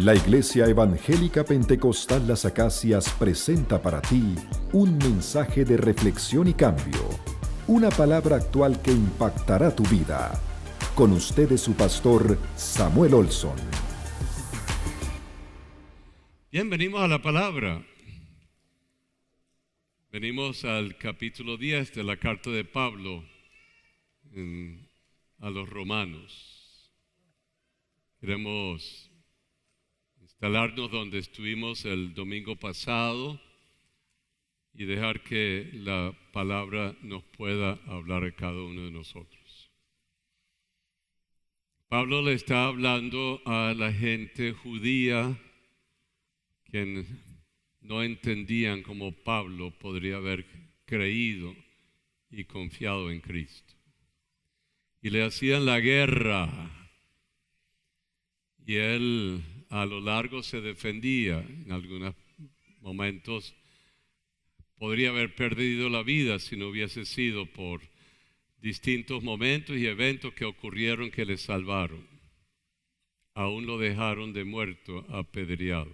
La Iglesia Evangélica Pentecostal Las Acacias presenta para ti un mensaje de reflexión y cambio, una palabra actual que impactará tu vida. Con ustedes su pastor Samuel Olson. Bien, venimos a la palabra. Venimos al capítulo 10 de la carta de Pablo a los romanos. Queremos instalarnos donde estuvimos el domingo pasado y dejar que la palabra nos pueda hablar a cada uno de nosotros. Pablo le está hablando a la gente judía quien no entendían cómo Pablo podría haber creído y confiado en Cristo. Y le hacían la guerra. Y él a lo largo se defendía. En algunos momentos podría haber perdido la vida si no hubiese sido por distintos momentos y eventos que ocurrieron que le salvaron. Aún lo dejaron de muerto apedreado.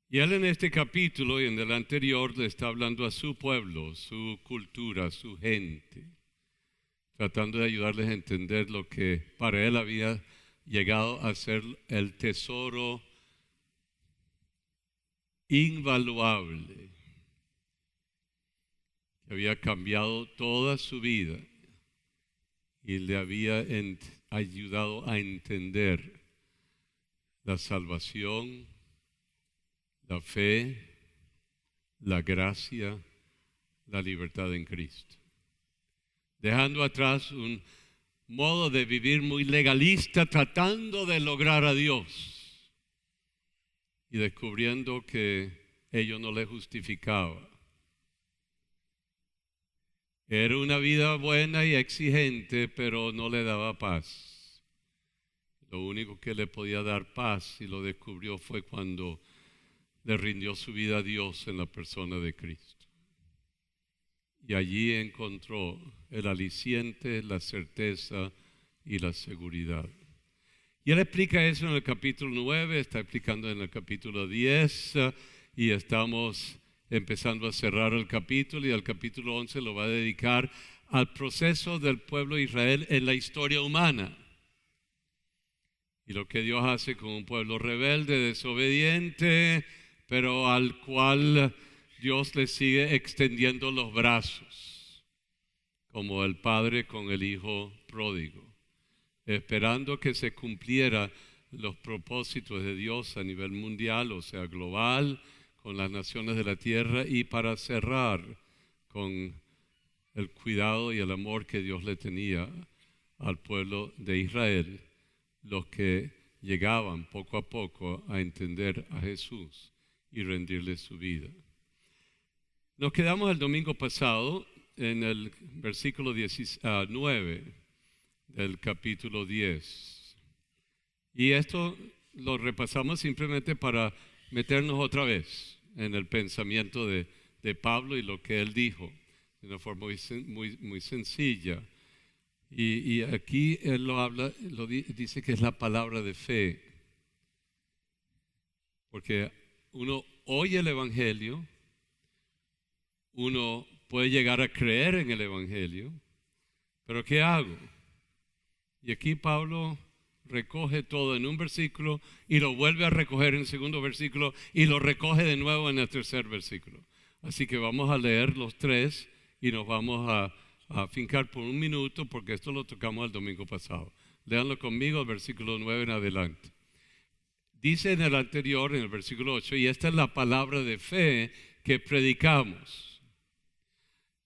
Y él en este capítulo y en el anterior le está hablando a su pueblo, su cultura, su gente, tratando de ayudarles a entender lo que para él había llegado a ser el tesoro invaluable, que había cambiado toda su vida y le había ayudado a entender la salvación, la fe, la gracia, la libertad en Cristo. Dejando atrás un modo de vivir muy legalista, tratando de lograr a Dios y descubriendo que ello no le justificaba. Era una vida buena y exigente, pero no le daba paz. Lo único que le podía dar paz, y lo descubrió, fue cuando le rindió su vida a Dios en la persona de Cristo. Y allí encontró el aliciente, la certeza y la seguridad. Y él explica eso en el capítulo 9, está explicando en el capítulo 10 y estamos empezando a cerrar el capítulo, y el capítulo 11 lo va a dedicar al proceso del pueblo de Israel en la historia humana. Y lo que Dios hace con un pueblo rebelde, desobediente, pero al cual Dios le sigue extendiendo los brazos, como el padre con el hijo pródigo, esperando que se cumplieran los propósitos de Dios a nivel mundial, o sea, global, con las naciones de la tierra, y para cerrar con el cuidado y el amor que Dios le tenía al pueblo de Israel, los que llegaban poco a poco a entender a Jesús y rendirle su vida. Nos quedamos el domingo pasado en el versículo 9 del capítulo 10. Y esto lo repasamos simplemente para meternos otra vez en el pensamiento de Pablo y lo que él dijo de una forma muy sencilla. Y aquí él dice que es la palabra de fe. Porque uno oye el Evangelio, uno puede llegar a creer en el Evangelio, pero ¿qué hago? Y aquí Pablo recoge todo en un versículo y lo vuelve a recoger en el segundo versículo y lo recoge de nuevo en el tercer versículo. Así que vamos a leer los tres y nos vamos a fincar por un minuto, porque esto lo tocamos el domingo pasado. Léanlo conmigo, el versículo 9 en adelante. Dice en el anterior, en el versículo 8, y esta es la palabra de fe que predicamos.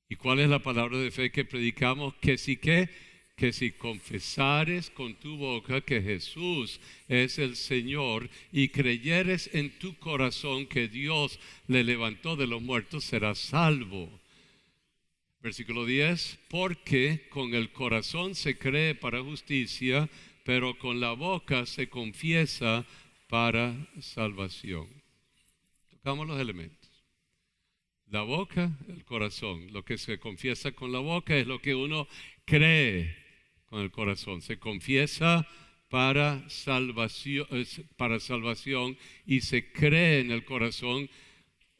¿Y cuál es la palabra de fe que predicamos? Que si confesares con tu boca que Jesús es el Señor y creyeres en tu corazón que Dios le levantó de los muertos, serás salvo. Versículo 10, porque con el corazón se cree para justicia, pero con la boca se confiesa para salvación. Tocamos los elementos. La boca, el corazón. Lo que se confiesa con la boca es lo que uno cree con el corazón. Se confiesa para salvación y se cree en el corazón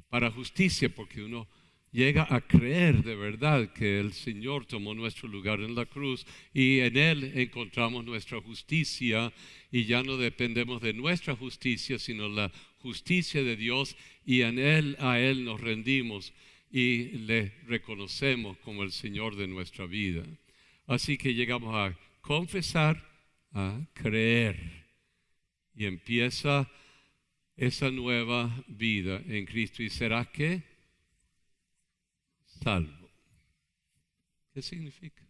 para justicia, porque uno llega a creer de verdad que el Señor tomó nuestro lugar en la cruz y en Él encontramos nuestra justicia y ya no dependemos de nuestra justicia, sino la justicia de Dios, y a Él nos rendimos y le reconocemos como el Señor de nuestra vida. Así que llegamos a confesar, a creer, y empieza esa nueva vida en Cristo. ¿Y serás qué? Salvo. ¿Qué significa?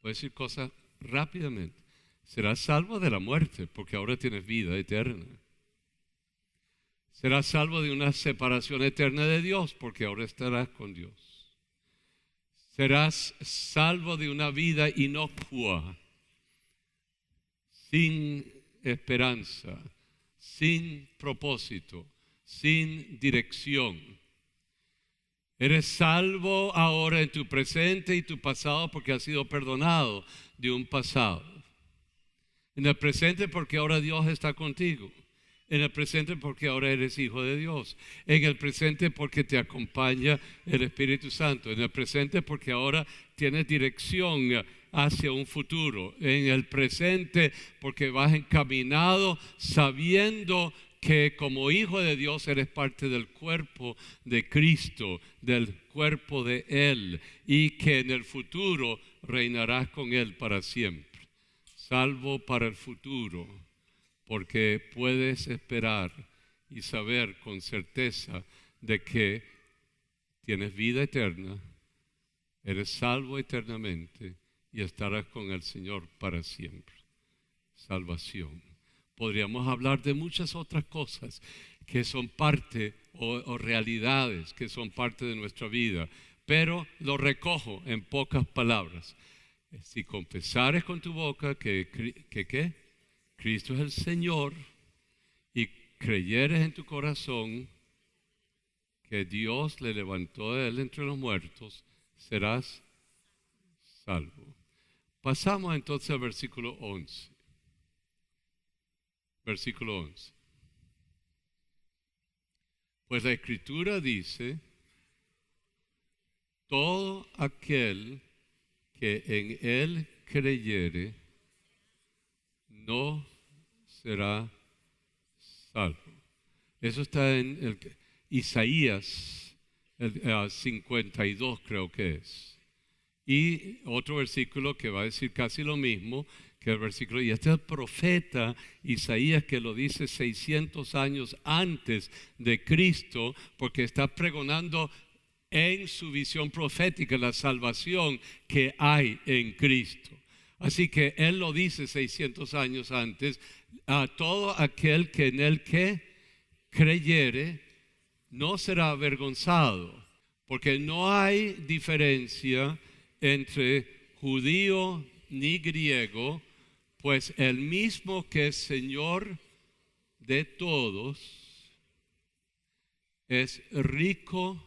Voy a decir cosas rápidamente. Serás salvo de la muerte, porque ahora tienes vida eterna. Serás salvo de una separación eterna de Dios, porque ahora estarás con Dios. Serás salvo de una vida inocua, sin esperanza, sin propósito, sin dirección. Eres salvo ahora en tu presente y tu pasado, porque has sido perdonado de un pasado. En el presente porque ahora Dios está contigo. En el presente porque ahora eres hijo de Dios. En el presente porque te acompaña el Espíritu Santo. En el presente porque ahora tienes dirección hacia un futuro. En el presente porque vas encaminado sabiendo que como hijo de Dios eres parte del cuerpo de Cristo, del cuerpo de Él, y que en el futuro reinarás con Él para siempre. Salvo para el futuro, porque puedes esperar y saber con certeza de que tienes vida eterna, eres salvo eternamente y estarás con el Señor para siempre. Salvación. Podríamos hablar de muchas otras cosas que son parte o realidades que son parte de nuestra vida, pero lo recojo en pocas palabras. Si confesares con tu boca que Cristo es el Señor y creyeres en tu corazón que Dios le levantó de Él entre los muertos, serás salvo. Pasamos entonces al versículo 11. Versículo 11. Pues la Escritura dice, todo aquel que en Él creyere no será salvo. Eso está en Isaías 52, creo que es. Y otro versículo que va a decir casi lo mismo que el versículo, y este es el profeta Isaías que lo dice 600 años antes de Cristo, porque está pregonando en su visión profética la salvación que hay en Cristo. Así que él lo dice 600 años antes, a todo aquel que en él que creyere no será avergonzado, porque no hay diferencia entre judío ni griego, pues el mismo que es Señor de todos es rico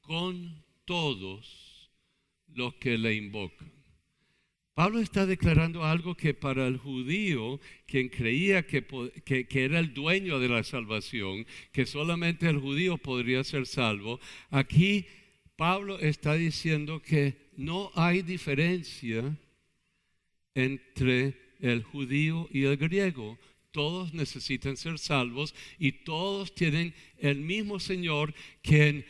con todos los que le invocan. Pablo está declarando algo que para el judío, quien creía que era el dueño de la salvación, que solamente el judío podría ser salvo, aquí Pablo está diciendo que no hay diferencia entre el judío y el griego. Todos necesitan ser salvos y todos tienen el mismo Señor, quien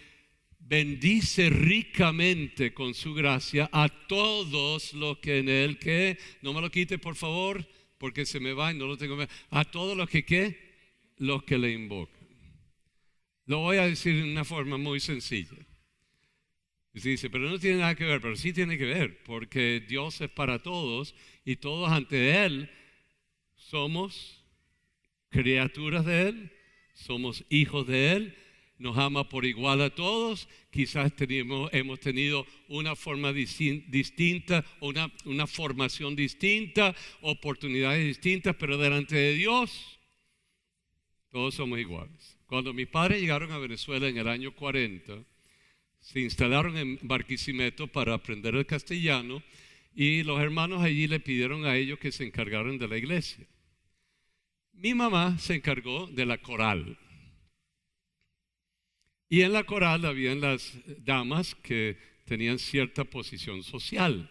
bendice ricamente con su gracia a todos los que en Él, que no me lo quite por favor, porque se me va y no lo tengo. A todos los que los que le invocan. Lo voy a decir de una forma muy sencilla. Y se dice, pero no tiene nada que ver, pero sí tiene que ver, porque Dios es para todos y todos ante Él somos criaturas de Él, somos hijos de Él. Nos ama por igual a todos. Quizás hemos tenido una forma distinta, una formación distinta, oportunidades distintas, pero delante de Dios todos somos iguales. Cuando mis padres llegaron a Venezuela en el año 40, se instalaron en Barquisimeto para aprender el castellano y los hermanos allí le pidieron a ellos que se encargaran de la iglesia. Mi mamá se encargó de la coral. Y en la coral habían las damas que tenían cierta posición social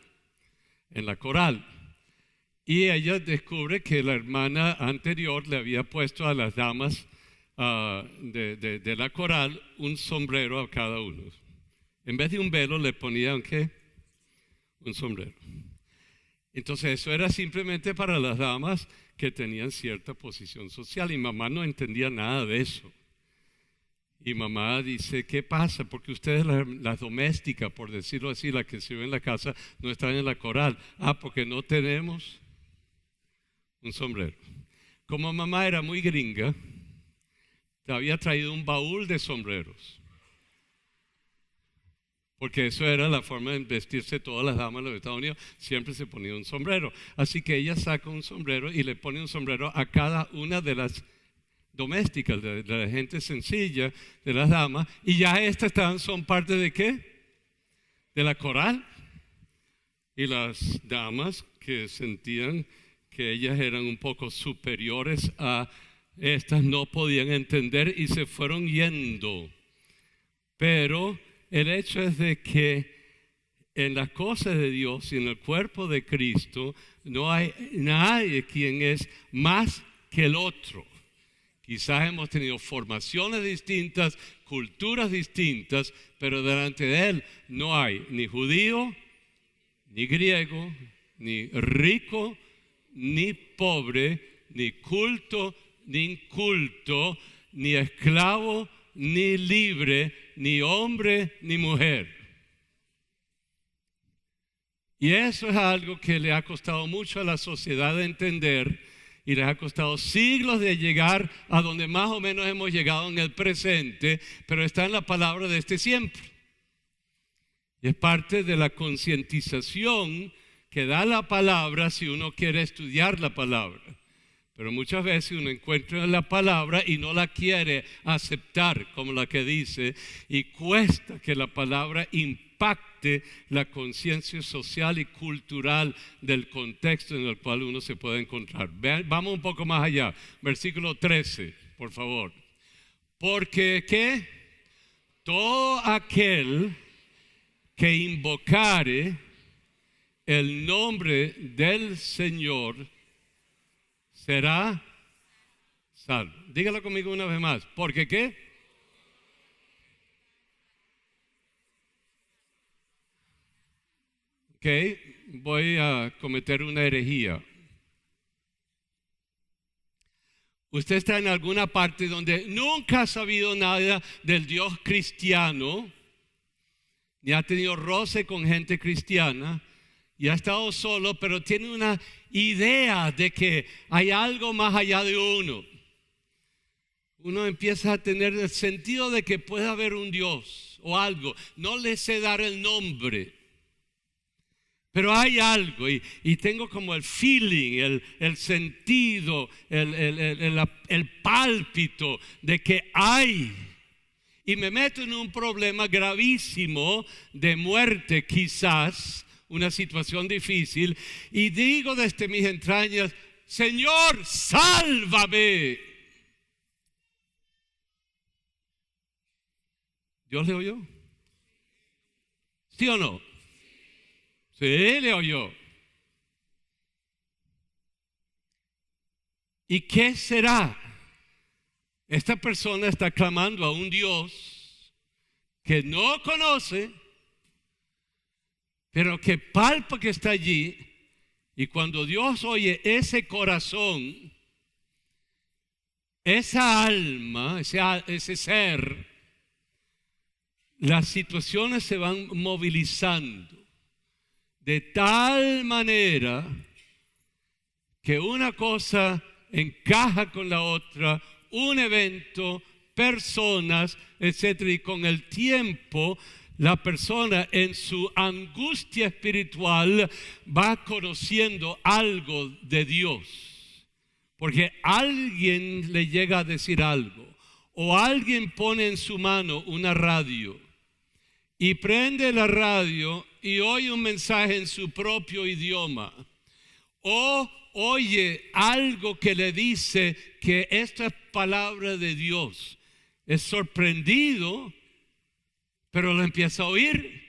en la coral. Y ella descubre que la hermana anterior le había puesto a las damas de la coral un sombrero a cada uno. En vez de un velo le ponían ¿qué? Un sombrero. Entonces eso era simplemente para las damas que tenían cierta posición social, y mamá no entendía nada de eso. Y mamá dice, ¿qué pasa? Porque ustedes las domésticas, por decirlo así, las que sirven en la casa, no están en la coral. Porque no tenemos un sombrero. Como mamá era muy gringa, había traído un baúl de sombreros. Porque eso era la forma de vestirse todas las damas de los Estados Unidos, siempre se ponía un sombrero. Así que ella saca un sombrero y le pone un sombrero a cada una de las domésticas, de la gente sencilla, de las damas, y ya estas son parte de ¿qué? De la coral. Y las damas que sentían que ellas eran un poco superiores a estas no podían entender y se fueron yendo. Pero el hecho es de que en las cosas de Dios y en el cuerpo de Cristo no hay nadie quien es más que el otro. Quizás hemos tenido formaciones distintas, culturas distintas, pero delante de Él no hay ni judío, ni griego, ni rico, ni pobre, ni culto, ni inculto, ni esclavo, ni libre, ni hombre, ni mujer. Y eso es algo que le ha costado mucho a la sociedad de entender, y les ha costado siglos de llegar a donde más o menos hemos llegado en el presente, pero está en la palabra de este siempre. Y es parte de la concientización que da la palabra si uno quiere estudiar la palabra. Pero muchas veces uno encuentra la palabra y no la quiere aceptar como la que dice, y cuesta que la palabra impacte la conciencia social y cultural del contexto en el cual uno se puede encontrar. Vean, vamos un poco más allá. Versículo 13, por favor. Porque ¿qué? Todo aquel que invocare el nombre del Señor será salvo. Dígalo conmigo una vez más. ¿Porque qué? Ok, voy a cometer una herejía. Usted está en alguna parte donde nunca ha sabido nada del Dios cristiano, ni ha tenido roce con gente cristiana, y ha estado solo, pero tiene una idea de que hay algo más allá de uno. Uno empieza a tener el sentido de que puede haber un Dios o algo. No le sé dar el nombre, pero hay algo, y tengo como el feeling, el sentido, el pálpito de que hay. Y me meto en un problema gravísimo de muerte, quizás una situación difícil, y digo desde mis entrañas: Señor, sálvame. ¿Dios le oyó? ¿Sí o no? Sí, le oyó. ¿Y qué será? Esta persona está clamando a un Dios que no conoce, pero que palpa que está allí. Y cuando Dios oye ese corazón, esa alma, ese ser, las situaciones se van movilizando de tal manera que una cosa encaja con la otra, un evento, personas, etcétera, y con el tiempo la persona en su angustia espiritual va conociendo algo de Dios, porque alguien le llega a decir algo, o alguien pone en su mano una radio y prende la radio y oye un mensaje en su propio idioma, o oye algo que le dice que esta es palabra de Dios, es sorprendido, pero lo empieza a oír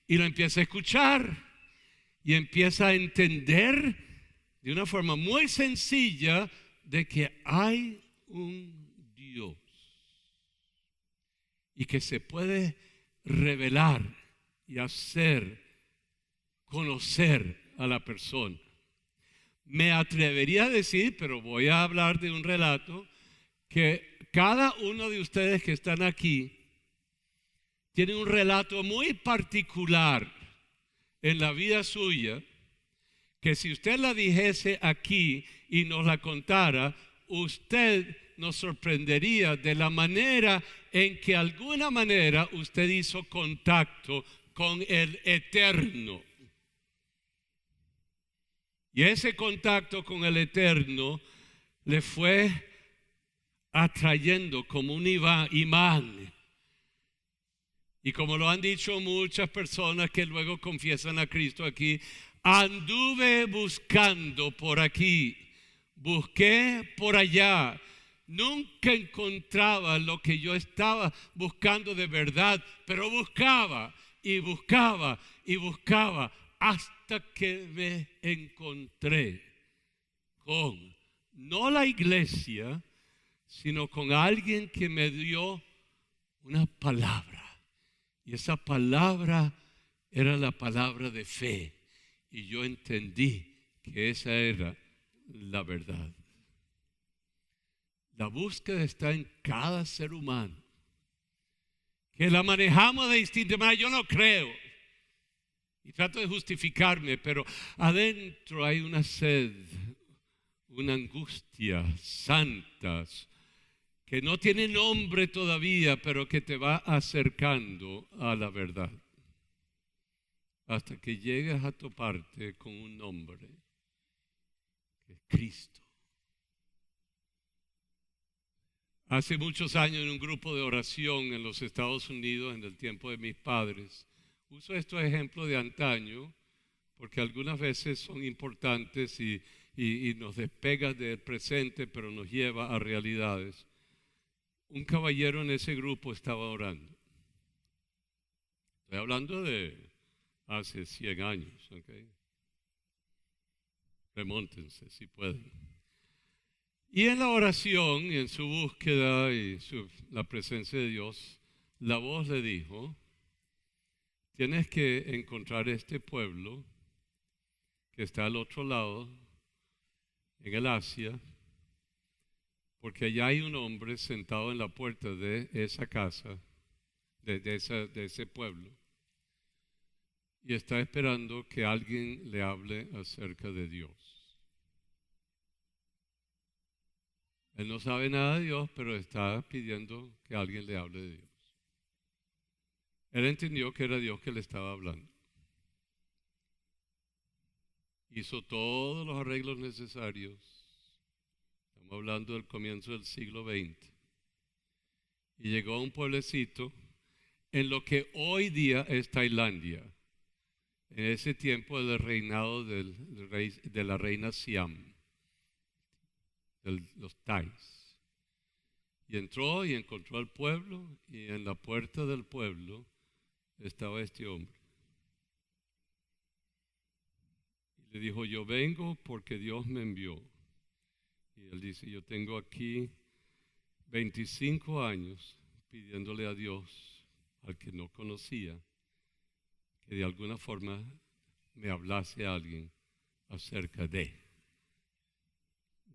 y lo empieza a escuchar y empieza a entender de una forma muy sencilla de que hay un Dios y que se puede revelar y hacer conocer a la persona. Me atrevería a decir, pero voy a hablar de un relato, que cada uno de ustedes que están aquí tiene un relato muy particular en la vida suya, que si usted la dijese aquí y nos la contara, usted nos sorprendería de la manera en que alguna manera usted hizo contacto con el Eterno. Y ese contacto con el Eterno le fue atrayendo como un imán. Y como lo han dicho muchas personas que luego confiesan a Cristo aquí, anduve buscando por aquí, busqué por allá, nunca encontraba lo que yo estaba buscando de verdad, pero buscaba y buscaba y buscaba hasta que me encontré con, no la iglesia, sino con alguien que me dio una palabra. Y esa palabra era la palabra de fe. Y yo entendí que esa era la verdad. La búsqueda está en cada ser humano. Que la manejamos de distinta manera. Yo no creo. Y trato de justificarme, pero adentro hay una sed, una angustia santas que no tiene nombre todavía, pero que te va acercando a la verdad. Hasta que llegas a toparte con un nombre, que es Cristo. Hace muchos años en un grupo de oración en los Estados Unidos, en el tiempo de mis padres, uso estos ejemplos de antaño, porque algunas veces son importantes y nos despega del presente, pero nos lleva a realidades. Un caballero en ese grupo estaba orando. Estoy hablando de hace 100 años, ¿ok? Remóntense si pueden. Y en la oración y en su búsqueda y la presencia de Dios, la voz le dijo, tienes que encontrar este pueblo que está al otro lado, en el Asia, porque allá hay un hombre sentado en la puerta de esa casa, de ese pueblo, y está esperando que alguien le hable acerca de Dios. Él no sabe nada de Dios, pero está pidiendo que alguien le hable de Dios. Él entendió que era Dios que le estaba hablando. Hizo todos los arreglos necesarios. Estamos hablando del comienzo del siglo XX. Y llegó a un pueblecito en lo que hoy día es Tailandia. En ese tiempo del reinado de la reina Siam, de los Thais. Y entró y encontró al pueblo, y en la puerta del pueblo estaba este hombre. Y le dijo, yo vengo porque Dios me envió. Y él dice, yo tengo aquí 25 años pidiéndole a Dios, al que no conocía, que de alguna forma me hablase a alguien acerca de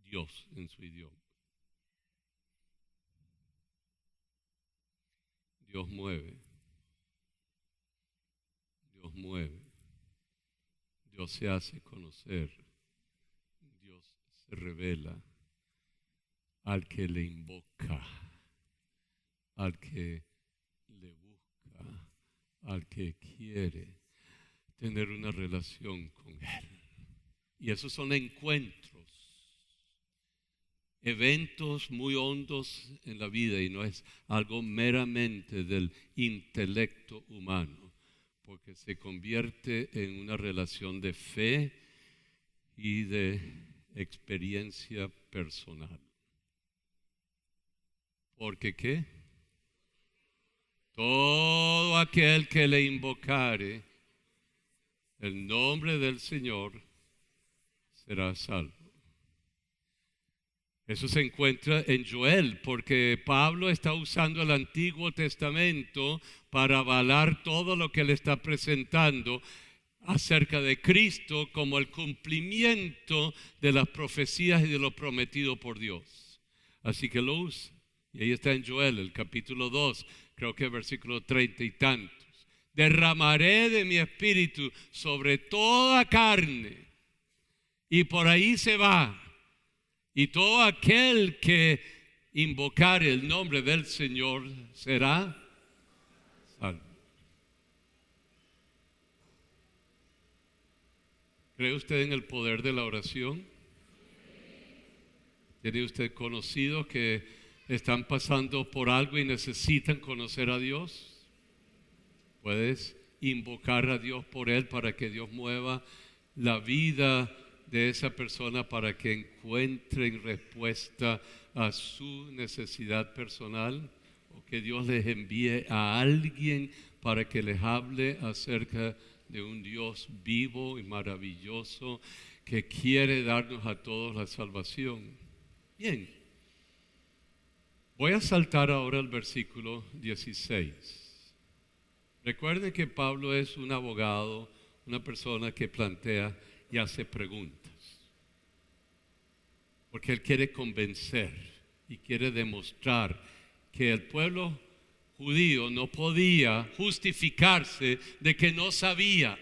Dios en su idioma. Dios mueve. Dios mueve. Dios se hace conocer. Dios se revela al que le invoca, al que le busca, al que quiere tener una relación con Él. Y esos son encuentros, eventos muy hondos en la vida, y no es algo meramente del intelecto humano, porque se convierte en una relación de fe y de experiencia personal. Porque ¿qué? Todo aquel que le invocare el nombre del Señor será salvo. Eso se encuentra en Joel, porque Pablo está usando el Antiguo Testamento para avalar todo lo que le está presentando acerca de Cristo como el cumplimiento de las profecías y de lo prometido por Dios. Así que lo usa. Y ahí está en Joel, el capítulo 2, creo que versículo 30 y tantos. Derramaré de mi espíritu sobre toda carne. Y por ahí se va. Y todo aquel que invocare el nombre del Señor será salvo. ¿Cree usted en el poder de la oración? ¿Tiene usted conocidos que están pasando por algo y necesitan conocer a Dios? Puedes invocar a Dios por él para que Dios mueva la vida de esa persona para que encuentren respuesta a su necesidad personal, o que Dios les envíe a alguien para que les hable acerca de un Dios vivo y maravilloso que quiere darnos a todos la salvación. Bien, voy a saltar ahora al versículo 16. Recuerden que Pablo es un abogado, una persona que plantea y hace preguntas, porque él quiere convencer y quiere demostrar que el pueblo judío no podía justificarse de que no sabía,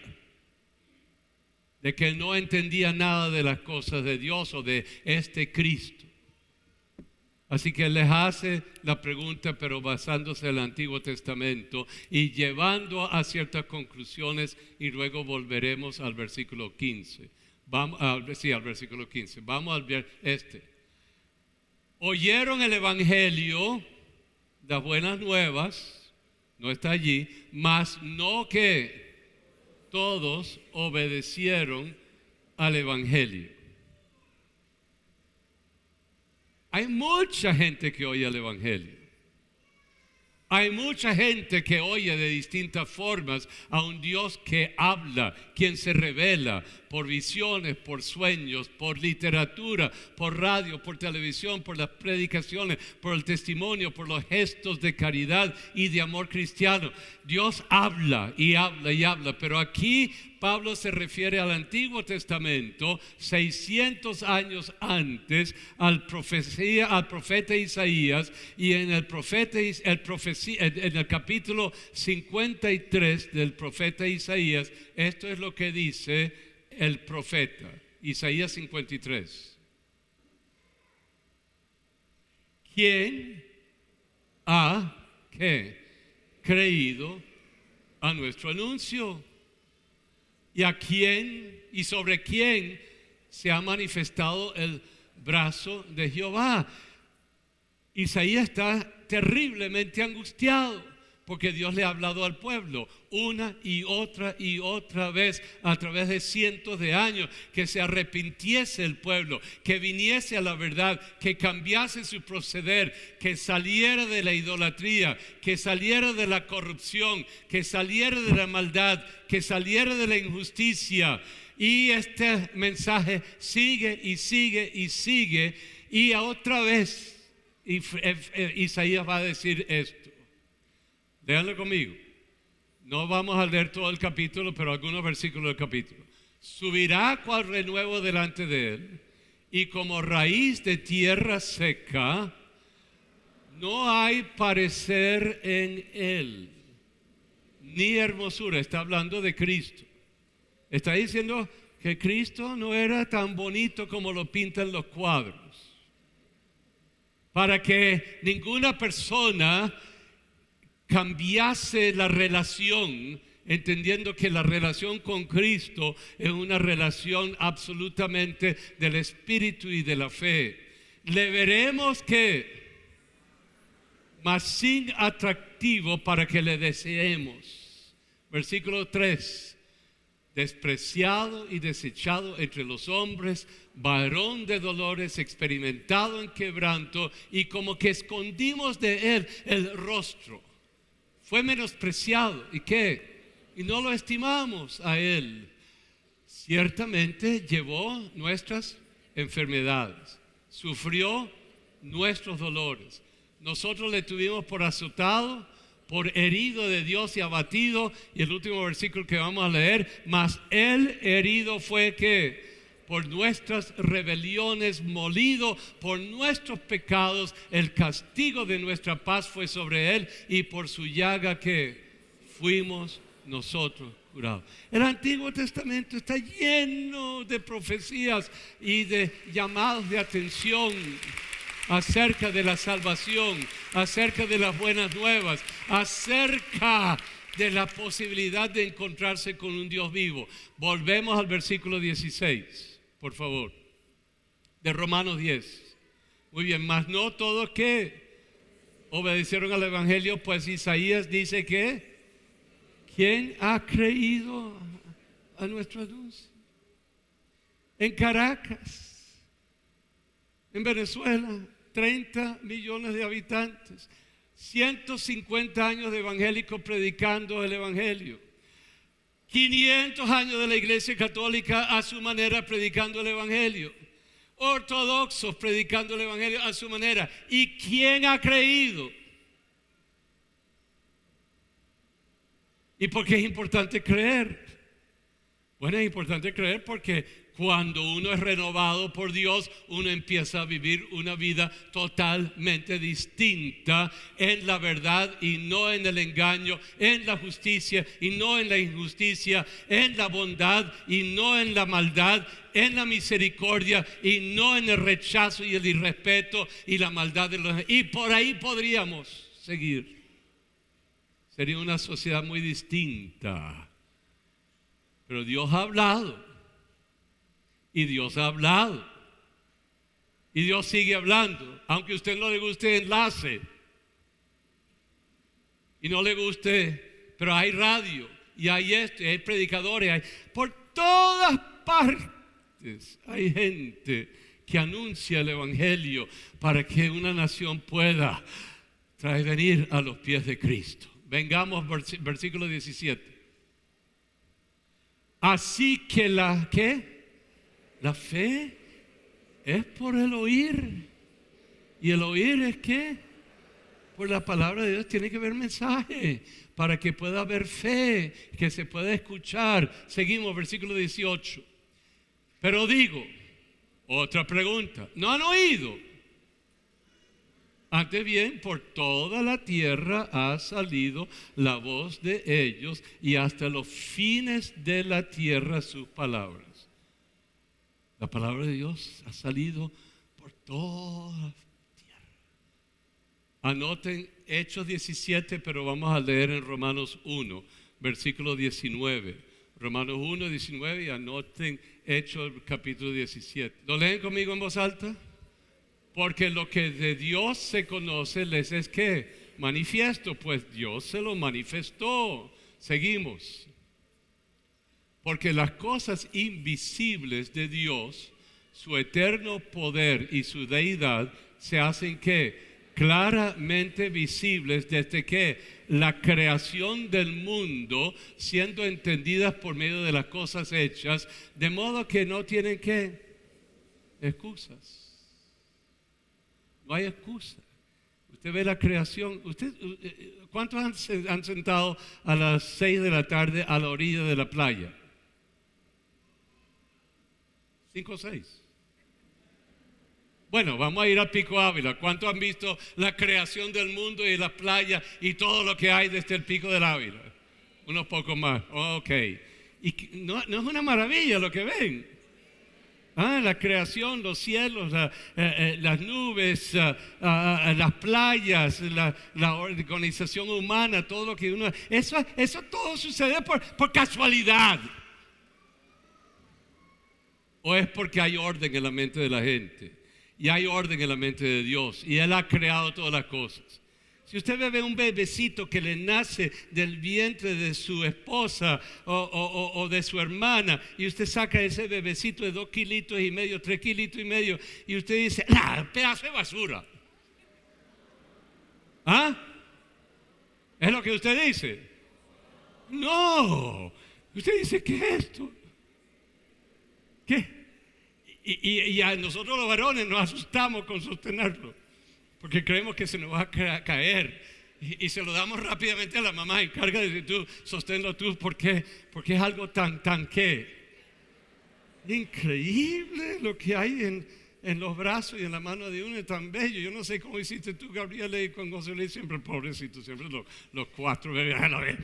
de que no entendía nada de las cosas de Dios o de este Cristo. Así que él les hace la pregunta, pero basándose en el Antiguo Testamento y llevando a ciertas conclusiones, y luego volveremos al versículo 15. Al versículo 15. Vamos a ver este. Oyeron el evangelio, las buenas nuevas, no está allí, mas no que todos obedecieron al evangelio. Hay mucha gente que oye el evangelio. Hay mucha gente que oye de distintas formas a un Dios que habla, quien se revela por visiones, por sueños, por literatura, por radio, por televisión, por las predicaciones, por el testimonio, por los gestos de caridad y de amor cristiano. Dios habla y habla y habla, pero aquí Pablo se refiere al Antiguo Testamento, 600 años antes, al profeta Isaías, y en el capítulo 53 del profeta Isaías, esto es lo que dice el profeta, Isaías 53. ¿Quién ha creído a nuestro anuncio? ¿Y a quién y sobre quién se ha manifestado el brazo de Jehová? Isaías está terriblemente angustiado porque Dios le ha hablado al pueblo una y otra vez a través de cientos de años, que se arrepintiese el pueblo, que viniese a la verdad, que cambiase su proceder, que saliera de la idolatría, que saliera de la corrupción, que saliera de la maldad, que saliera de la injusticia. Y este mensaje sigue y sigue y sigue, y otra vez Isaías va a decir esto. Léanlo conmigo. No vamos a leer todo el capítulo, pero algunos versículos del capítulo. Subirá cual renuevo delante de él, y como raíz de tierra seca, no hay parecer en él, ni hermosura. Está hablando de Cristo. Está diciendo que Cristo no era tan bonito como lo pintan los cuadros. Para que ninguna persona cambiase la relación, entendiendo que la relación con Cristo es una relación absolutamente del Espíritu y de la fe. Le veremos que, mas sin atractivo para que le deseemos. Versículo 3. Despreciado y desechado entre los hombres, varón de dolores, experimentado en quebranto, y como que escondimos de él el rostro. Fue menospreciado. ¿Y qué? Y no lo estimamos a él. Ciertamente llevó nuestras enfermedades, sufrió nuestros dolores. Nosotros le tuvimos por azotado, por herido de Dios y abatido. Y el último versículo que vamos a leer: mas él herido fue ¿qué? Por nuestras rebeliones, molido por nuestros pecados, el castigo de nuestra paz fue sobre él, y por su llaga ¿qué? Fuimos nosotros curados. El Antiguo Testamento está lleno de profecías y de llamados de atención acerca de la salvación, acerca de las buenas nuevas, acerca de la posibilidad de encontrarse con un Dios vivo. Volvemos al versículo 16, por favor, de Romanos 10. Muy bien, mas no todos que obedecieron al Evangelio, pues Isaías dice que ¿quién ha creído a nuestro anuncio? En Caracas, en Venezuela, 30 millones de habitantes, 150 años de evangélicos predicando el evangelio, 500 años de la Iglesia Católica a su manera predicando el evangelio, ortodoxos predicando el evangelio a su manera. ¿Y quién ha creído? ¿Y por qué es importante creer? Bueno, es importante creer porque cuando uno es renovado por Dios, uno empieza a vivir una vida totalmente distinta en la verdad y no en el engaño, en la justicia y no en la injusticia, en la bondad y no en la maldad, en la misericordia y no en el rechazo y el irrespeto y la maldad de los... Y por ahí podríamos seguir. Sería una sociedad muy distinta. Pero Dios ha hablado. Y Dios ha hablado. Y Dios sigue hablando. Aunque a usted no le guste enlace. Y no le guste. Pero hay radio. Y hay esto. Y hay predicadores. Hay, por todas partes hay gente que anuncia el evangelio para que una nación pueda venir a los pies de Cristo. Vengamos, versículo 17. Así que la fe es por el oír. ¿Y el oír es qué? Por la palabra de Dios. Tiene que haber mensaje para que pueda haber fe, que se pueda escuchar. Seguimos, versículo 18. Pero digo, otra pregunta, ¿no han oído? Antes bien, por toda la tierra ha salido la voz de ellos, y hasta los fines de la tierra sus palabras. La palabra de Dios ha salido por toda la tierra. Anoten Hechos 17, pero vamos a leer en Romanos 1, versículo 19. Romanos 1, 19, y anoten Hechos capítulo 17. ¿Lo leen conmigo en voz alta? Porque lo que de Dios se conoce les es ¿qué? Manifiesto, pues Dios se lo manifestó. Seguimos. Porque las cosas invisibles de Dios, su eterno poder y su deidad, se hacen ¿qué? Claramente visibles desde que la creación del mundo, siendo entendidas por medio de las cosas hechas, de modo que no tienen ¿qué? Excusas. No hay excusa. Usted ve la creación. ¿Cuántos han sentado a las 6 de la tarde a la orilla de la playa? 5 o 6. Bueno, vamos a ir a Pico Ávila. ¿Cuántos han visto la creación del mundo y la playa y todo lo que hay desde el Pico del Ávila? Unos pocos más. Ok. Y no es una maravilla lo que ven. La creación, los cielos, las nubes, las playas, la organización humana, todo lo que uno... Eso todo sucede por casualidad. ¿O es porque hay orden en la mente de la gente? Y hay orden en la mente de Dios. Y Él ha creado todas las cosas. Si usted ve un bebecito que le nace del vientre de su esposa o de su hermana, y usted saca ese bebecito de 2,5 kilos, 3,5 kilos, y usted dice, pedazo de basura. ¿Ah? ¿Es lo que usted dice? No. Usted dice, ¿qué es esto? ¿Qué? Y a nosotros los varones nos asustamos con sostenerlo, porque creemos que se nos va a caer. Y se lo damos rápidamente a la mamá. Encárgate de tú, sosténlo tú. ¿Por qué? Porque es algo tan ¿qué? Increíble lo que hay en los brazos y en la mano de uno, es tan bello. Yo no sé cómo hiciste tú, Gabriela, y con José Luis, siempre pobrecito, siempre los 4 bebés a la vez.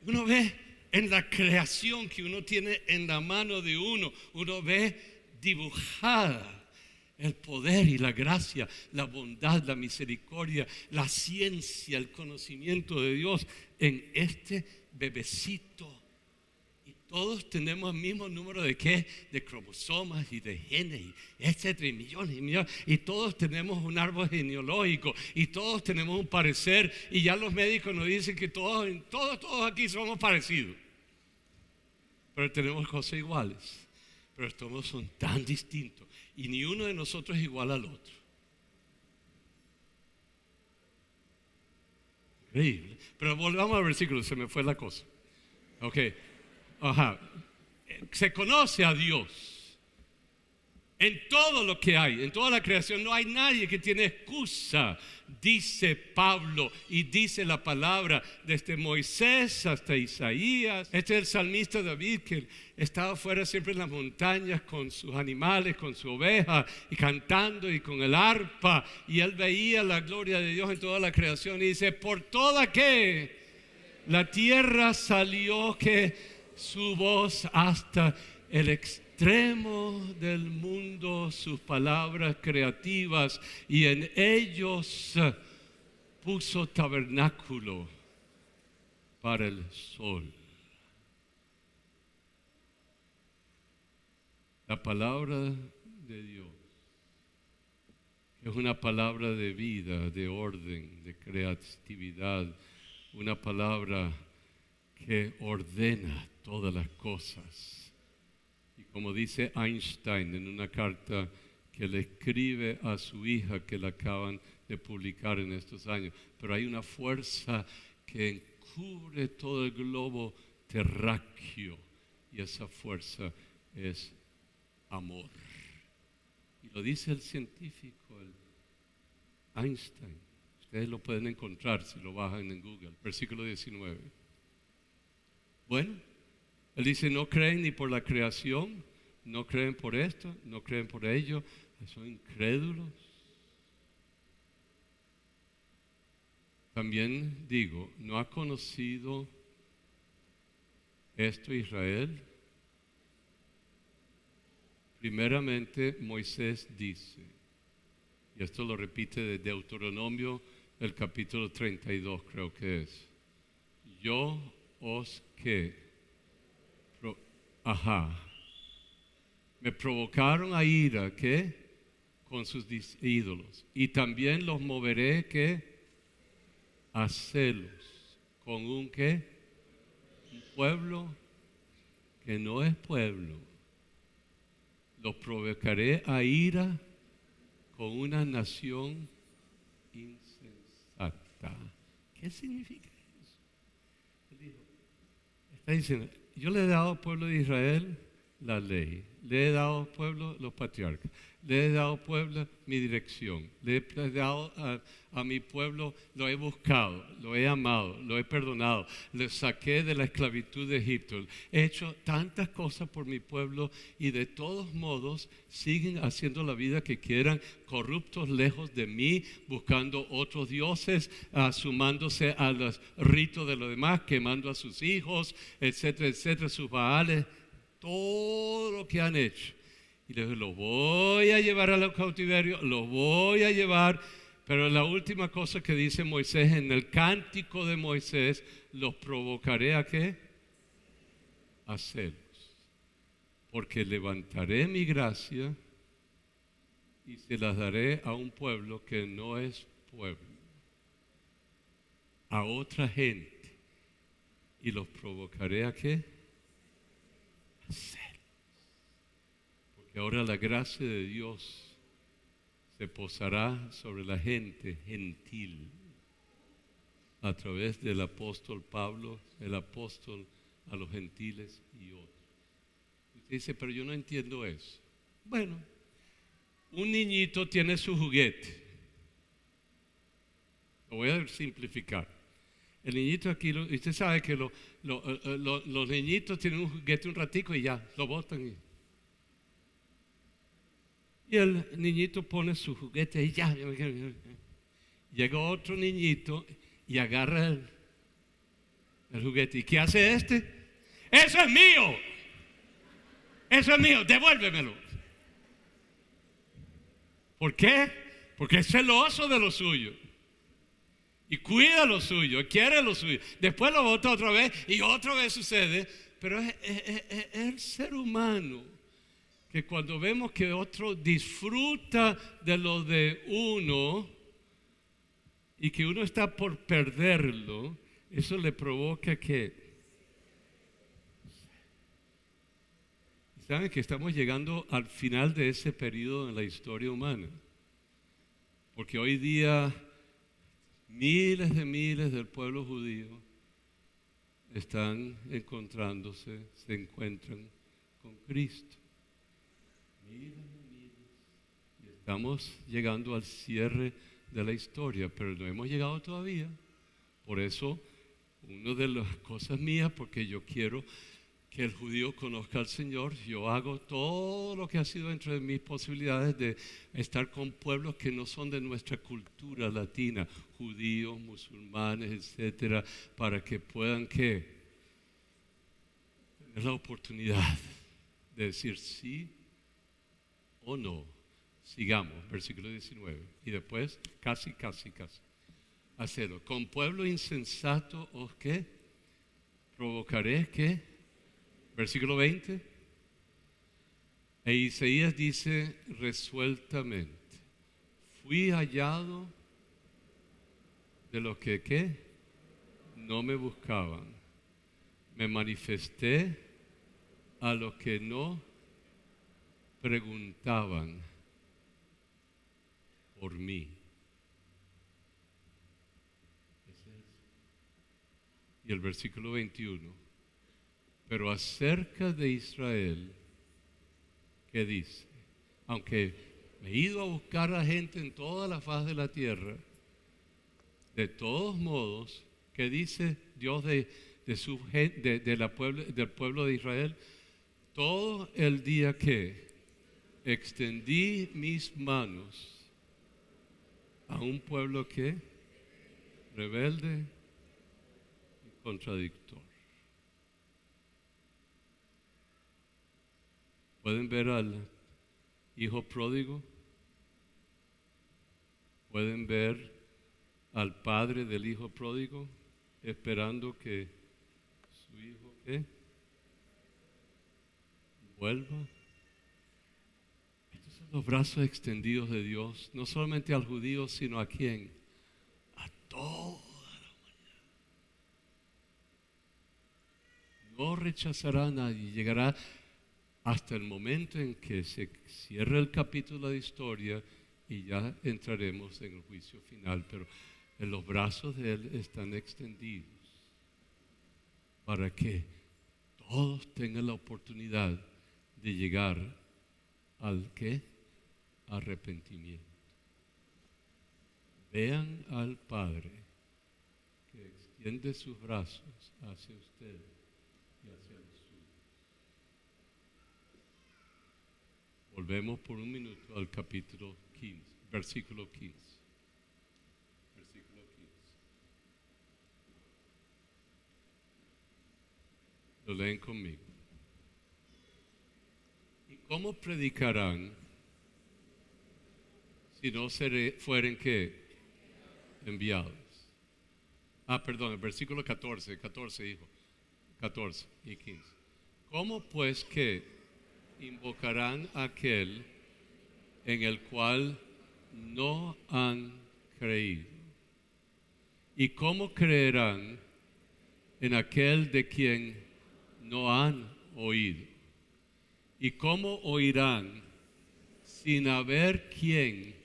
Uno ve en la creación que uno tiene en la mano de uno, uno ve dibujada el poder y la gracia, la bondad, la misericordia, la ciencia, el conocimiento de Dios en este bebecito. Y todos tenemos el mismo número de ¿qué? De cromosomas y de genes, etcétera, y millones y millones. Y todos tenemos un árbol genealógico y todos tenemos un parecer. Y ya los médicos nos dicen que todos aquí somos parecidos. Pero tenemos cosas iguales. Pero todos son tan distintos. Y ni uno de nosotros es igual al otro. Increíble. Pero volvamos al versículo, se me fue la cosa. Ok. Ajá. Se conoce a Dios en todo lo que hay, en toda la creación. No hay nadie que tiene excusa, dice Pablo, y dice la palabra desde Moisés hasta Isaías. Este es el salmista David, que estaba fuera siempre en las montañas con sus animales, con su oveja, y cantando y con el arpa, y él veía la gloria de Dios en toda la creación y dice, por toda que la tierra salió que su voz hasta el extremo del mundo, sus palabras creativas, y en ellos puso tabernáculo para el sol. La palabra de Dios es una palabra de vida, de orden, de creatividad, una palabra que ordena todas las cosas. Y como dice Einstein en una carta que le escribe a su hija, que la acaban de publicar en estos años, pero hay una fuerza que encubre todo el globo terráqueo, y esa fuerza es amor. Y lo dice el científico, el Einstein. Ustedes lo pueden encontrar si lo bajan en Google, versículo 19. Bueno, él dice, no creen ni por la creación, no creen por esto, no creen por ello, son incrédulos. También digo, ¿no ha conocido esto Israel? Primeramente Moisés dice, y esto lo repite de Deuteronomio, el capítulo 32 creo que es, yo os que, me provocaron a ira, ¿qué? Con sus ídolos, y también los moveré, ¿qué? A celos, con un ¿qué? Un pueblo que no es pueblo. Los provocaré a ira con una nación insensata. ¿Qué significa eso? Él dijo, está diciendo, yo le he dado al pueblo de Israel la ley, le he dado al pueblo los patriarcas, le he dado al pueblo mi dirección, le he dado a mi pueblo, lo he buscado, lo he amado, lo he perdonado, le saqué de la esclavitud de Egipto, he hecho tantas cosas por mi pueblo, y de todos modos siguen haciendo la vida que quieran, corruptos lejos de mí, buscando otros dioses, sumándose a los ritos de los demás, quemando a sus hijos, etcétera, etcétera, sus baales, todo lo que han hecho. Y les digo, los voy a llevar al cautiverio, los voy a llevar. Pero la última cosa que dice Moisés en el cántico de Moisés, los provocaré a ¿qué? A celos. Porque levantaré mi gracia y se las daré a un pueblo que no es pueblo, a otra gente, y los provocaré ¿a qué? A celos. Porque ahora la gracia de Dios se posará sobre la gente gentil a través del apóstol Pablo, el apóstol a los gentiles y otros. Usted dice, pero yo no entiendo eso. Bueno, un niñito tiene su juguete. Lo voy a simplificar. El niñito aquí, usted sabe que los niñitos tienen un juguete un ratico y ya, lo botan. Y el niñito pone su juguete y ya. Llega otro niñito y agarra el juguete. ¿Y qué hace este? ¡Eso es mío! ¡Eso es mío! ¡Devuélvemelo! ¿Por qué? Porque es celoso de lo suyo. Y cuida lo suyo, quiere lo suyo. Después lo bota otra vez y otra vez sucede. Pero es el ser humano que cuando vemos que otro disfruta de lo de uno y que uno está por perderlo, eso le provoca que... ¿Saben que estamos llegando al final de ese periodo en la historia humana? Porque hoy día miles del pueblo judío están encontrándose, se encuentran con Cristo. Miles. Y estamos llegando al cierre de la historia, pero no hemos llegado todavía. Por eso, una de las cosas mías, porque yo quiero que el judío conozca al Señor, yo hago todo lo que ha sido dentro de mis posibilidades de estar con pueblos que no son de nuestra cultura latina, judíos, musulmanes, etcétera, para que puedan tener la oportunidad de decir sí o no. Sigamos, versículo 19. Y después, casi. Hacerlo. Con pueblo insensato, ¿os qué? Provocaré, ¿qué? Versículo 20. E Isaías dice resueltamente: fui hallado de los que, ¿qué? No me buscaban. Me manifesté a los que no preguntaban por mí. Y el versículo 21. Pero acerca de Israel, ¿qué dice? Aunque me he ido a buscar a gente en toda la faz de la tierra, de todos modos, ¿qué dice Dios del pueblo de Israel? Todo el día que extendí mis manos a un pueblo que rebelde y contradictor. ¿Pueden ver al hijo pródigo? ¿Pueden ver al padre del hijo pródigo esperando que su hijo ¿qué? Vuelva? Estos son los brazos extendidos de Dios, no solamente al judío, sino a quién, a toda la humanidad. No rechazará a nadie, llegará hasta el momento en que se cierre el capítulo de historia y ya entraremos en el juicio final, pero en los brazos de Él están extendidos para que todos tengan la oportunidad de llegar al ¿qué? Arrepentimiento. Vean al Padre que extiende sus brazos hacia ustedes y hacia los suyos. Volvemos por un minuto al capítulo 15, versículo 15. Versículo 15. Lo leen conmigo. ¿Y cómo predicarán si no fueren qué? Enviados. Perdón, el versículo 14, hijo. 14 y 15. ¿Cómo pues que invocarán a aquel en el cual no han creído. ¿Y cómo creerán en aquel de quien no han oído? ¿Y cómo oirán sin haber quien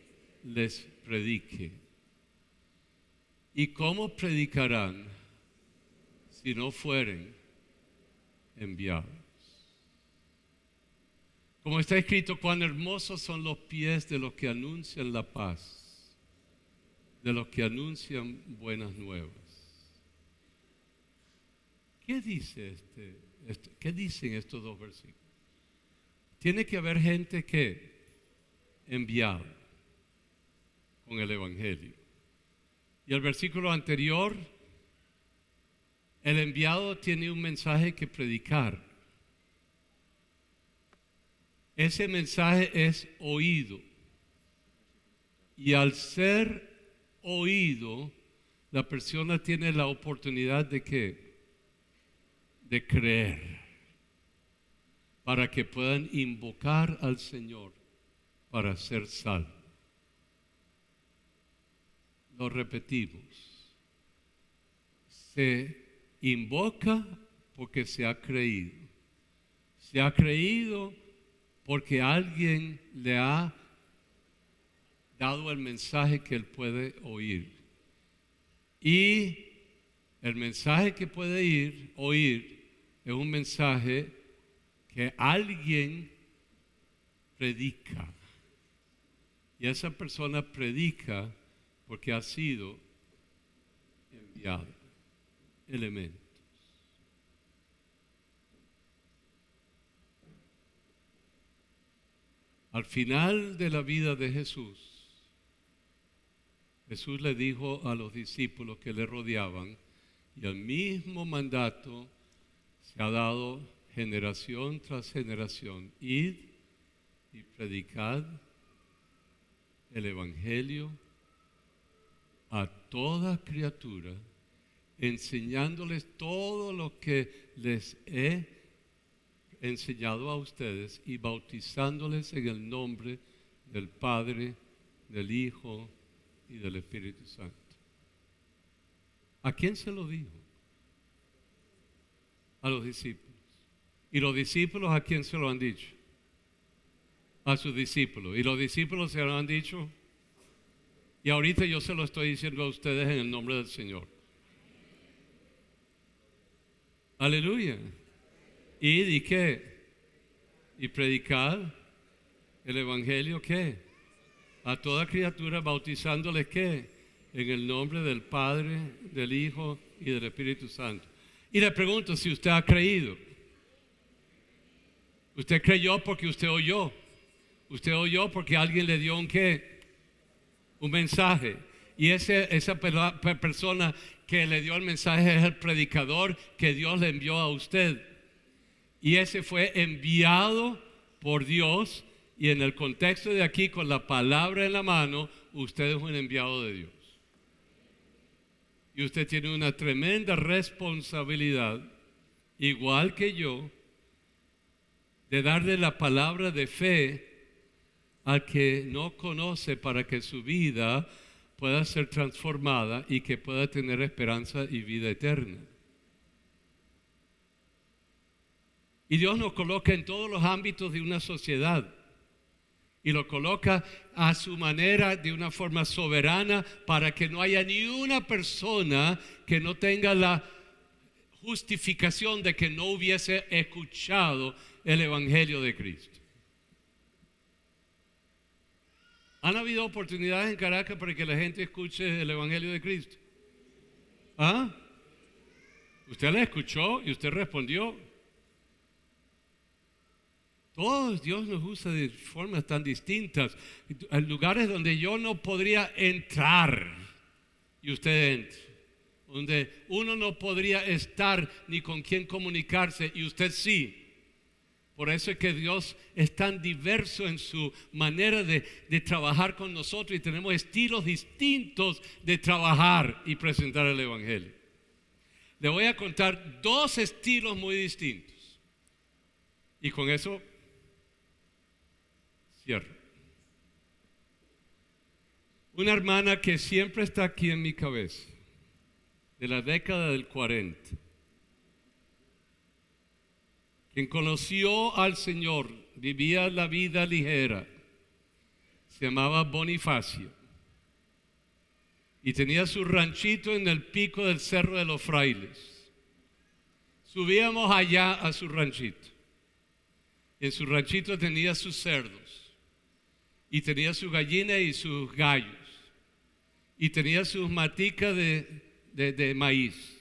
les predique? ¿Y cómo predicarán si no fueren enviados? Como está escrito, cuán hermosos son los pies de los que anuncian la paz, de los que anuncian buenas nuevas. ¿Qué dice qué dicen estos dos versículos? Tiene que haber gente que enviada con el evangelio. Y el versículo anterior, el enviado tiene un mensaje que predicar. Ese mensaje es oído. Y al ser oído, la persona tiene la oportunidad de ¿qué? De creer, para que puedan invocar al Señor para ser salvos. Lo repetimos. Se invoca porque se ha creído. Se ha creído porque alguien le ha dado el mensaje que él puede oír. Y el mensaje que puede oír es un mensaje que alguien predica. Y esa persona predica porque ha sido enviado. Elementos. Al final de la vida de Jesús, Jesús le dijo a los discípulos que le rodeaban, y el mismo mandato se ha dado generación tras generación: id y predicad el evangelio a toda criatura, enseñándoles todo lo que les he enseñado a ustedes y bautizándoles en el nombre del Padre, del Hijo y del Espíritu Santo. ¿A quién se lo dijo? A los discípulos. ¿Y los discípulos a quién se lo han dicho? A sus discípulos. ¿Y los discípulos se lo han dicho? Y ahorita yo se lo estoy diciendo a ustedes en el nombre del Señor. Aleluya. ¿Y qué? Y predicar el evangelio, ¿qué? A toda criatura, bautizándoles, ¿qué? En el nombre del Padre, del Hijo y del Espíritu Santo. Y le pregunto si usted ha creído. Usted creyó porque usted oyó. Usted oyó porque alguien le dio un ¿qué? Un mensaje. Y esa persona que le dio el mensaje es el predicador que Dios le envió a usted. Y ese fue enviado por Dios. Y en el contexto de aquí, con la palabra en la mano, usted es un enviado de Dios. Y usted tiene una tremenda responsabilidad, igual que yo, de darle la palabra de fe al que no conoce, para que su vida pueda ser transformada y que pueda tener esperanza y vida eterna. Y Dios nos coloca en todos los ámbitos de una sociedad. Y lo coloca a su manera, de una forma soberana, para que no haya ni una persona que no tenga la justificación de que no hubiese escuchado el evangelio de Cristo. ¿Han habido oportunidades en Caracas para que la gente escuche el evangelio de Cristo? ¿Ah? Usted la escuchó y usted respondió. Todos Dios nos usa de formas tan distintas. En lugares donde yo no podría entrar y usted entra. Donde uno no podría estar ni con quién comunicarse y usted sí. Por eso es que Dios es tan diverso en su manera de trabajar con nosotros, y tenemos estilos distintos de trabajar y presentar el evangelio. Le voy a contar dos estilos muy distintos. Y con eso cierro. Una hermana que siempre está aquí en mi cabeza, de la década del 40, quien conoció al Señor, vivía la vida ligera, se llamaba Bonifacio y tenía su ranchito en el pico del Cerro de los Frailes. Subíamos allá a su ranchito. En su ranchito tenía sus cerdos y tenía su gallina y sus gallos y tenía sus maticas de maíz.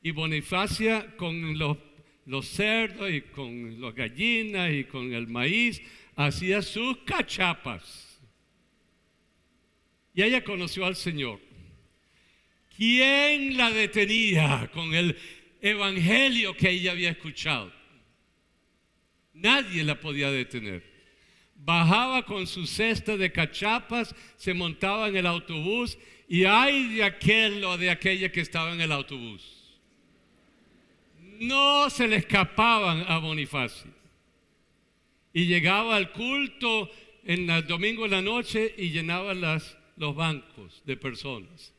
Y Bonifacia con los cerdos y con las gallinas y con el maíz hacía sus cachapas. Y ella conoció al Señor. ¿Quién la detenía con el evangelio que ella había escuchado? Nadie la podía detener. Bajaba con su cesta de cachapas, se montaba en el autobús y ay de aquel o de aquella que estaba en el autobús. No se le escapaban a Bonifacio. Y llegaba al culto en el domingo en la noche y llenaba los bancos de personas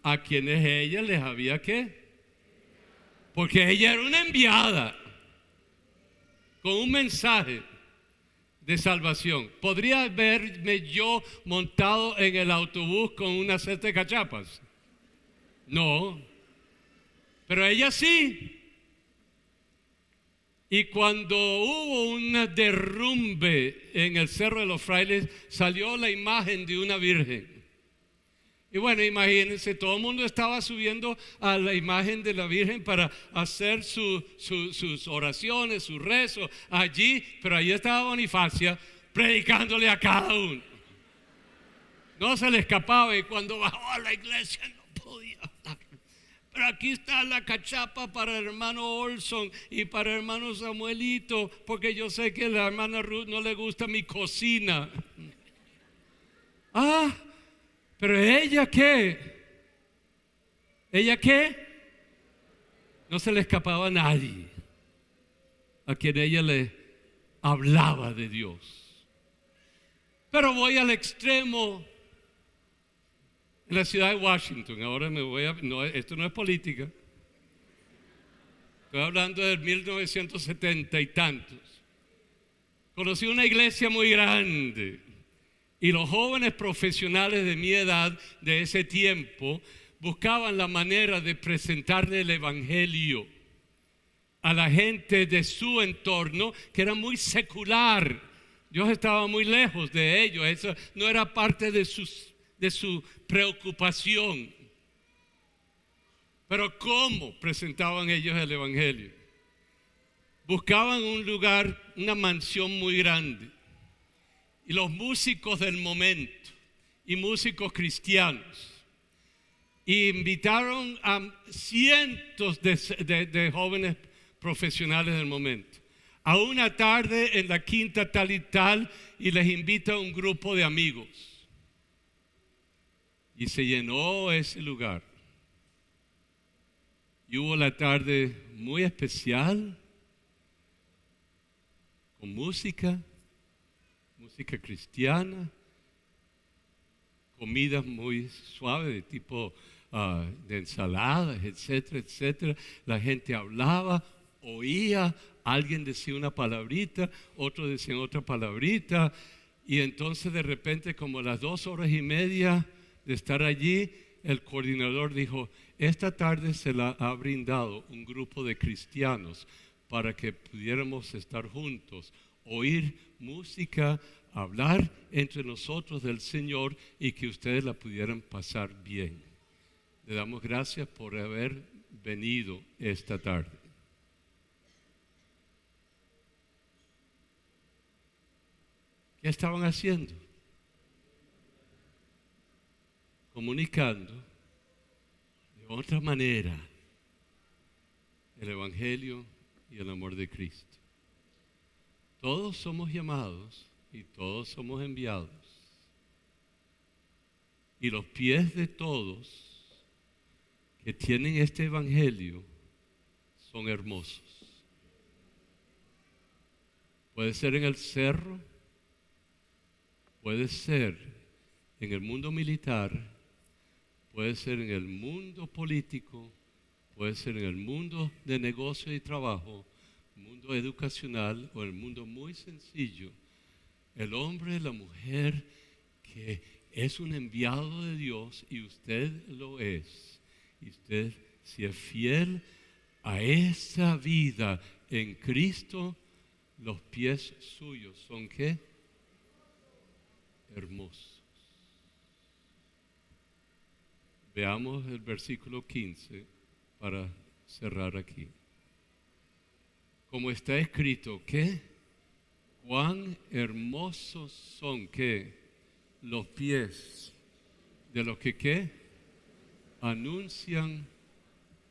a quienes ella les había ¿qué? Porque ella era una enviada con un mensaje de salvación. ¿Podría haberme yo montado en el autobús con una cesta de cachapas? No, pero ella sí. Y cuando hubo un derrumbe en el Cerro de los Frailes, salió la imagen de una virgen. Y bueno, imagínense, todo el mundo estaba subiendo a la imagen de la Virgen para hacer sus oraciones, sus rezos allí, pero allí estaba Bonifacia predicándole a cada uno. No se le escapaba y cuando bajó a la iglesia no podía hablar. Pero aquí está la cachapa para el hermano Olson y para el hermano Samuelito, porque yo sé que a la hermana Ruth no le gusta mi cocina. Pero ella ¿qué? ¿Ella qué? No se le escapaba a nadie a quien ella le hablaba de Dios. Pero voy al extremo en la ciudad de Washington. Ahora esto no es política. Estoy hablando de 1970 y tantos. Conocí una iglesia muy grande. Y los jóvenes profesionales de mi edad, de ese tiempo, buscaban la manera de presentarle el evangelio a la gente de su entorno, que era muy secular. Dios estaba muy lejos de ellos. Eso no era parte de su preocupación. Pero ¿cómo presentaban ellos el evangelio? Buscaban un lugar, una mansión muy grande. Y los músicos del momento y músicos cristianos invitaron a cientos de jóvenes profesionales del momento a una tarde en la quinta tal y tal, y les invita a un grupo de amigos y se llenó ese lugar y hubo la tarde muy especial con música cristiana, comidas muy suaves de tipo de ensaladas, etcétera, etcétera. La gente hablaba, oía, alguien decía una palabrita, otros decían otra palabrita, y entonces de repente, como a las 2 horas y media de estar allí, el coordinador dijo: esta tarde se la ha brindado un grupo de cristianos para que pudiéramos estar juntos, oír música, hablar entre nosotros del Señor y que ustedes la pudieran pasar bien. Le damos gracias por haber venido esta tarde. ¿Qué estaban haciendo? Comunicando de otra manera el evangelio y el amor de Cristo. Todos somos llamados y todos somos enviados. Y los pies de todos que tienen este evangelio son hermosos. Puede ser en el cerro, puede ser en el mundo militar, puede ser en el mundo político, puede ser en el mundo de negocio y trabajo, mundo educacional o el mundo muy sencillo. El hombre, la mujer que es un enviado de Dios y usted lo es. Y usted, si es fiel a esa vida en Cristo, los pies suyos son ¿qué? Hermosos. Veamos el versículo 15 para cerrar aquí. Como está escrito, ¿qué? Cuán hermosos son, ¿qué? Los pies de los que, ¿qué? Anuncian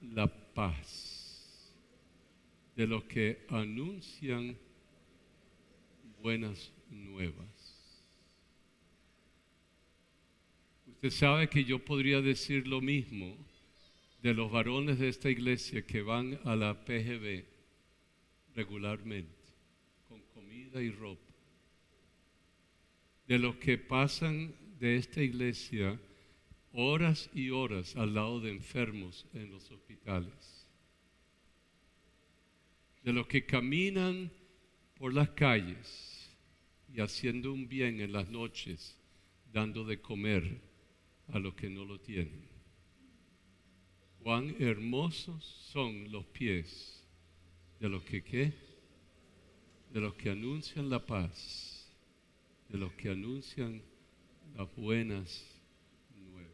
la paz. De los que anuncian buenas nuevas. Usted sabe que yo podría decir lo mismo de los varones de esta iglesia que van a la PGB regularmente, con comida y ropa. De los que pasan de esta iglesia horas y horas al lado de enfermos en los hospitales. De los que caminan por las calles y haciendo un bien en las noches, dando de comer a los que no lo tienen. Cuán hermosos son los pies de los que ¿qué? De los que anuncian la paz, de los que anuncian las buenas nuevas.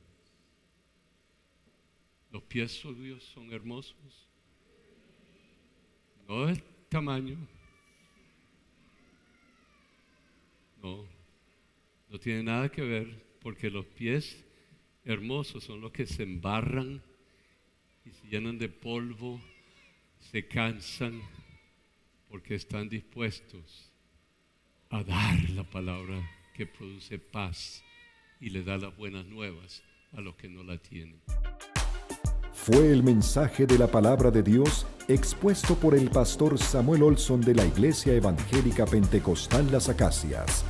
Los pies suyos son hermosos. No el tamaño. No tiene nada que ver, porque los pies hermosos son los que se embarran y se llenan de polvo, se cansan, porque están dispuestos a dar la palabra que produce paz y le da las buenas nuevas a los que no la tienen. Fue el mensaje de la palabra de Dios expuesto por el pastor Samuel Olson de la Iglesia Evangélica Pentecostal Las Acacias.